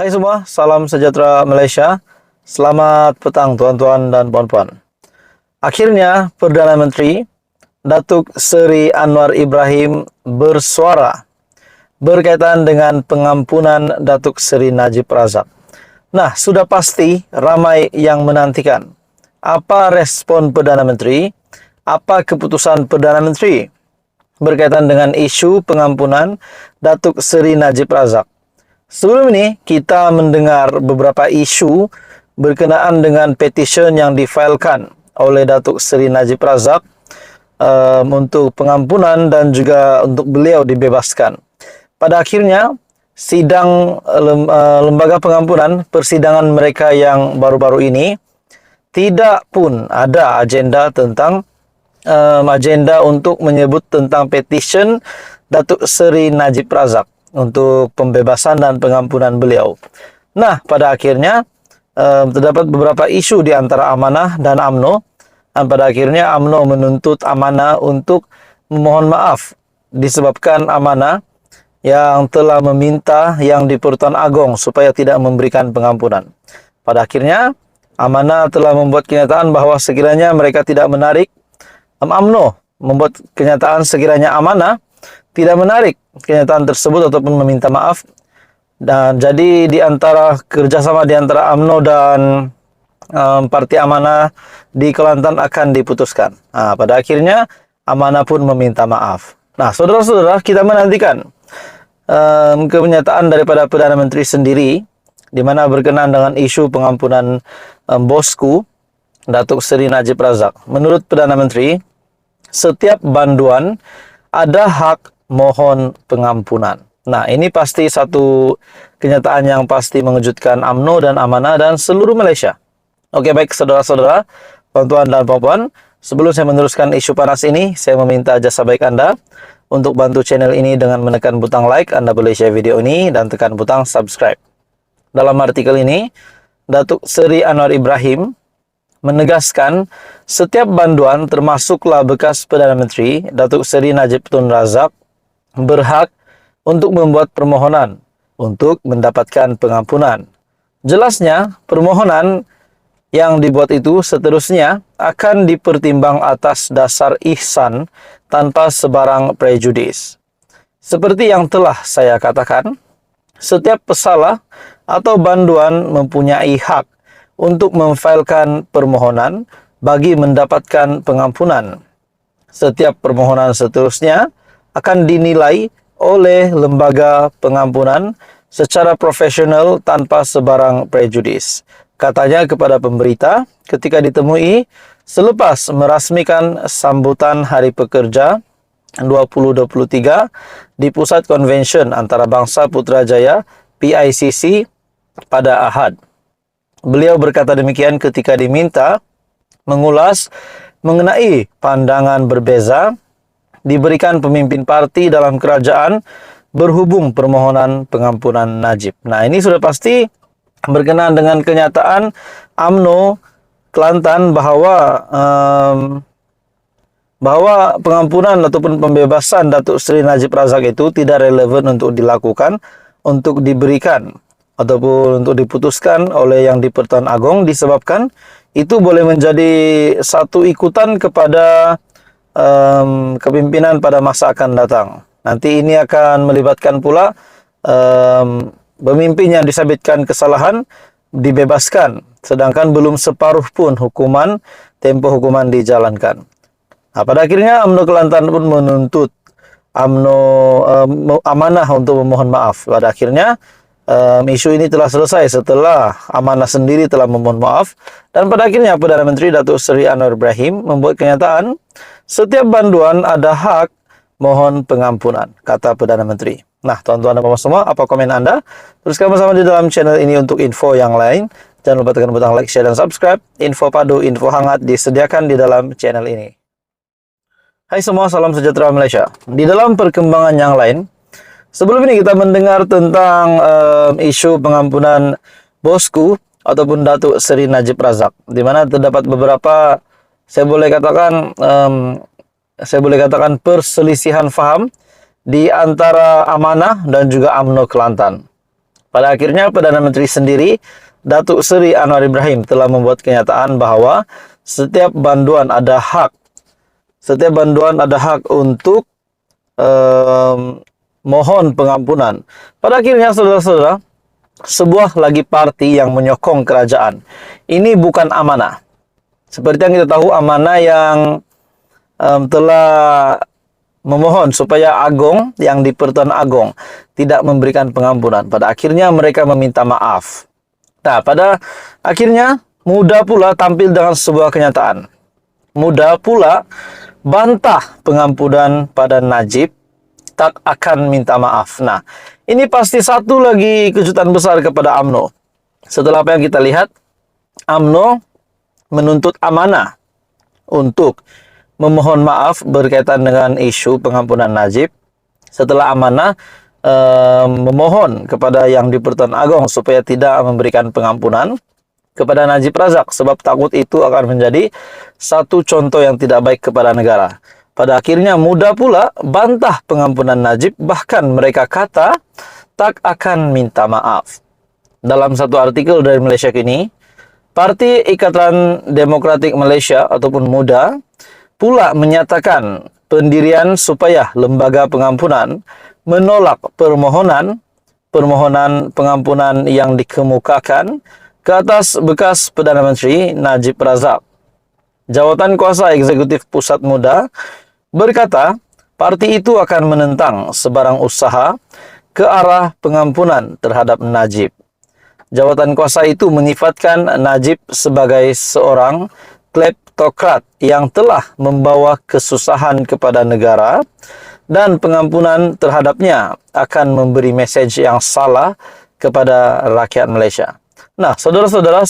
Hai semua, salam sejahtera Malaysia. Selamat petang tuan-tuan dan puan-puan. Akhirnya Perdana Menteri Datuk Seri Anwar Ibrahim bersuara berkaitan dengan pengampunan Datuk Seri Najib Razak. Nah, sudah pasti ramai yang menantikan apa respon Perdana Menteri, apa keputusan Perdana Menteri berkaitan dengan isu pengampunan Datuk Seri Najib Razak. Sebelum ini, kita mendengar beberapa isu berkenaan dengan petition yang difailkan oleh Datuk Seri Najib Razak untuk pengampunan dan juga untuk beliau dibebaskan. Pada akhirnya, sidang lembaga pengampunan, persidangan mereka yang baru-baru ini, tidak pun ada agenda tentang agenda untuk menyebut tentang petition Datuk Seri Najib Razak untuk pembebasan dan pengampunan beliau. Nah, pada akhirnya terdapat beberapa isu di antara Amanah dan UMNO. Dan pada akhirnya UMNO menuntut Amanah untuk memohon maaf disebabkan Amanah yang telah meminta yang di Pertuan Agong supaya tidak memberikan pengampunan. Pada akhirnya Amanah telah membuat kenyataan bahwa sekiranya mereka tidak menarik, UMNO membuat kenyataan sekiranya Amanah tidak menarik kenyataan tersebut ataupun meminta maaf. Dan jadi di antara kerjasama di antara UMNO dan Parti Amanah di Kelantan akan diputuskan. Nah, pada akhirnya Amanah pun meminta maaf. Nah, saudara-saudara, kita menantikan kenyataan daripada Perdana Menteri sendiri di mana berkenaan dengan isu pengampunan bosku Datuk Seri Najib Razak. Menurut Perdana Menteri, setiap banduan ada hak mohon pengampunan. Nah, ini pasti satu kenyataan yang pasti mengejutkan UMNO dan Amanah dan seluruh Malaysia. Oke, baik saudara-saudara, tuan-tuan dan puan-puan, sebelum saya meneruskan isu panas ini, saya meminta jasa baik Anda untuk bantu channel ini dengan menekan butang like. Anda boleh share video ini dan tekan butang subscribe. Dalam artikel ini, Datuk Seri Anwar Ibrahim menegaskan setiap banduan termasuklah bekas Perdana Menteri Datuk Seri Najib Tun Razak berhak untuk membuat permohonan untuk mendapatkan pengampunan. Jelasnya, permohonan yang dibuat itu seterusnya akan dipertimbang atas dasar ihsan tanpa sebarang prejudis. Seperti yang telah saya katakan, setiap pesalah atau banduan mempunyai hak untuk memfailkan permohonan bagi mendapatkan pengampunan. Setiap permohonan seterusnya akan dinilai oleh lembaga pengampunan secara profesional tanpa sebarang prejudis. Katanya kepada pemberita ketika ditemui selepas merasmikan sambutan Hari Pekerja 2023 di Pusat Konvensyen Antarabangsa Putrajaya PICC pada Ahad. Beliau berkata demikian ketika diminta mengulas mengenai pandangan berbeza diberikan pemimpin parti dalam kerajaan berhubung permohonan pengampunan Najib. Nah, ini sudah pasti berkenaan dengan kenyataan UMNO Kelantan bahwa pengampunan ataupun pembebasan Datuk Seri Najib Razak itu tidak relevan untuk dilakukan, untuk diberikan ataupun untuk diputuskan oleh yang di Pertuan Agong disebabkan itu boleh menjadi satu ikutan kepada kepimpinan pada masa akan datang. Nanti ini akan melibatkan pula pemimpin yang disabitkan kesalahan dibebaskan, sedangkan belum separuh pun tempo hukuman dijalankan. Nah, pada akhirnya UMNO Kelantan pun menuntut Amanah untuk memohon maaf. Pada akhirnya isu ini telah selesai setelah Amanah sendiri telah memohon maaf, dan pada akhirnya Perdana Menteri Datuk Seri Anwar Ibrahim membuat kenyataan setiap banduan ada hak mohon pengampunan, kata Perdana Menteri. Nah, tuan-tuan dan puan-puan semua, apa komen Anda? Teruskan bersama di dalam channel ini untuk info yang lain. Jangan lupa tekan butang like, share, dan subscribe. Info padu, info hangat disediakan di dalam channel ini. Hai semua, salam sejahtera Malaysia. Di dalam perkembangan yang lain, sebelum ini kita mendengar tentang isu pengampunan bosku ataupun Datuk Seri Najib Razak, di mana terdapat beberapa saya boleh katakan perselisihan faham di antara Amanah dan juga UMNO Kelantan. Pada akhirnya Perdana Menteri sendiri, Datuk Seri Anwar Ibrahim telah membuat kenyataan bahwa setiap banduan ada hak untuk mohon pengampunan. Pada akhirnya saudara-saudara, sebuah lagi parti yang menyokong kerajaan. Ini bukan amanah. Seperti yang kita tahu, amanah yang telah memohon supaya Agong yang di Pertuan Agong tidak memberikan pengampunan. Pada akhirnya mereka meminta maaf. Nah, pada akhirnya Muda pula tampil dengan sebuah kenyataan. Muda pula bantah pengampunan pada Najib, tak akan minta maaf. Nah, ini pasti satu lagi kejutan besar kepada UMNO. Setelah apa yang kita lihat, UMNO menuntut amanah untuk memohon maaf berkaitan dengan isu pengampunan Najib. Setelah amanah memohon kepada yang di Pertuan Agong supaya tidak memberikan pengampunan kepada Najib Razak, sebab takut itu akan menjadi satu contoh yang tidak baik kepada negara. Pada akhirnya Muda pula bantah pengampunan Najib, bahkan mereka kata tak akan minta maaf. Dalam satu artikel dari Malaysia Kini, Parti Ikatan Demokratik Malaysia ataupun Muda pula menyatakan pendirian supaya lembaga pengampunan menolak permohonan pengampunan yang dikemukakan ke atas bekas Perdana Menteri Najib Razak. Jawatan Kuasa Eksekutif Pusat Muda berkata, parti itu akan menentang sebarang usaha ke arah pengampunan terhadap Najib. Jawatan kuasa itu menyifatkan Najib sebagai seorang kleptokrat yang telah membawa kesusahan kepada negara dan pengampunan terhadapnya akan memberi mesej yang salah kepada rakyat Malaysia. Nah, saudara-saudara,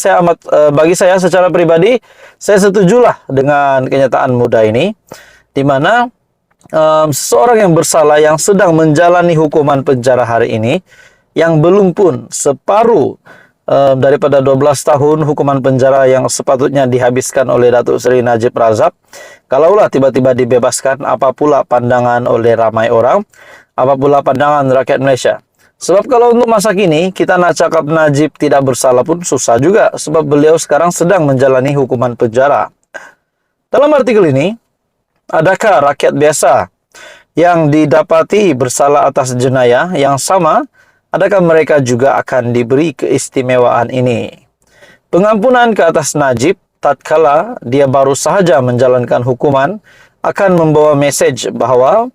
bagi saya secara pribadi, saya setujulah dengan kenyataan Muda ini, di mana seseorang yang bersalah yang sedang menjalani hukuman penjara hari ini, yang belum pun separuh daripada 12 tahun hukuman penjara yang sepatutnya dihabiskan oleh Datuk Seri Najib Razak, kalaulah tiba-tiba dibebaskan, apa pula pandangan oleh ramai orang, apa pula pandangan rakyat Malaysia. Sebab kalau untuk masa kini, kita nak cakap Najib tidak bersalah pun susah juga, sebab beliau sekarang sedang menjalani hukuman penjara. Dalam artikel ini, adakah rakyat biasa yang didapati bersalah atas jenayah yang sama, adakah mereka juga akan diberi keistimewaan ini? Pengampunan ke atas Najib tatkala dia baru sahaja menjalankan hukuman akan membawa mesej bahawa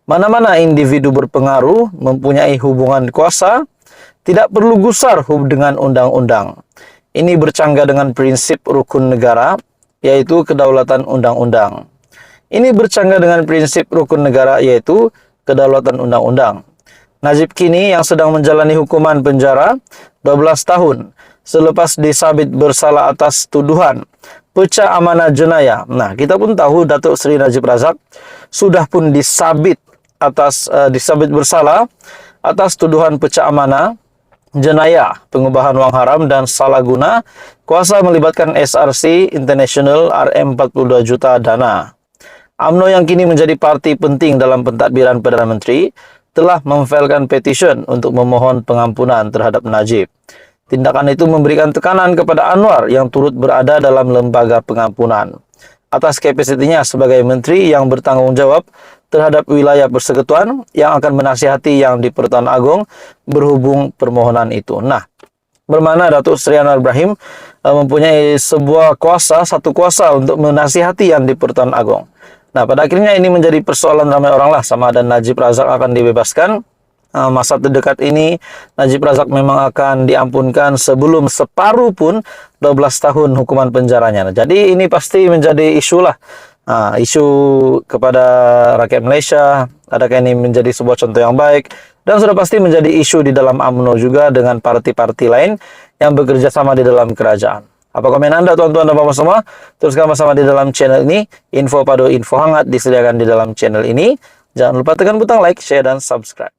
mana-mana individu berpengaruh mempunyai hubungan kuasa tidak perlu gusar dengan undang-undang. Ini bercanggah dengan prinsip rukun negara, yaitu kedaulatan undang-undang. Ini bercanggah dengan prinsip rukun negara, yaitu kedaulatan undang-undang. Najib kini yang sedang menjalani hukuman penjara 12 tahun selepas disabit bersalah atas tuduhan pecah amanah jenayah. Nah, kita pun tahu Datuk Seri Najib Razak sudah pun disabit bersalah atas tuduhan pecah amanah jenayah, pengubahan wang haram dan salah guna kuasa melibatkan SRC International RM42 juta dana. UMNO yang kini menjadi parti penting dalam pentadbiran Perdana Menteri telah memfailkan petition untuk memohon pengampunan terhadap Najib. Tindakan itu memberikan tekanan kepada Anwar yang turut berada dalam lembaga pengampunan atas kapasitinya sebagai menteri yang bertanggung jawab terhadap wilayah persekutuan yang akan menasihati yang di Pertuan Agong berhubung permohonan itu. Nah, bermakna Datuk Seri Anwar Ibrahim mempunyai satu kuasa untuk menasihati yang di Pertuan Agong. Nah, pada akhirnya ini menjadi persoalan ramai orang lah, sama ada Najib Razak akan dibebaskan. Masa terdekat ini Najib Razak memang akan diampunkan sebelum separuh pun 12 tahun hukuman penjaranya. Nah, jadi ini pasti menjadi isu lah. Isu kepada rakyat Malaysia, adakah ini menjadi sebuah contoh yang baik, dan sudah pasti menjadi isu di dalam UMNO juga dengan parti-parti lain yang bekerja sama di dalam kerajaan. Apa komen Anda, tuan-tuan dan bapak semua? Teruskan bersama di dalam channel ini. Info padu, info hangat disediakan di dalam channel ini. Jangan lupa tekan butang like, share, dan subscribe.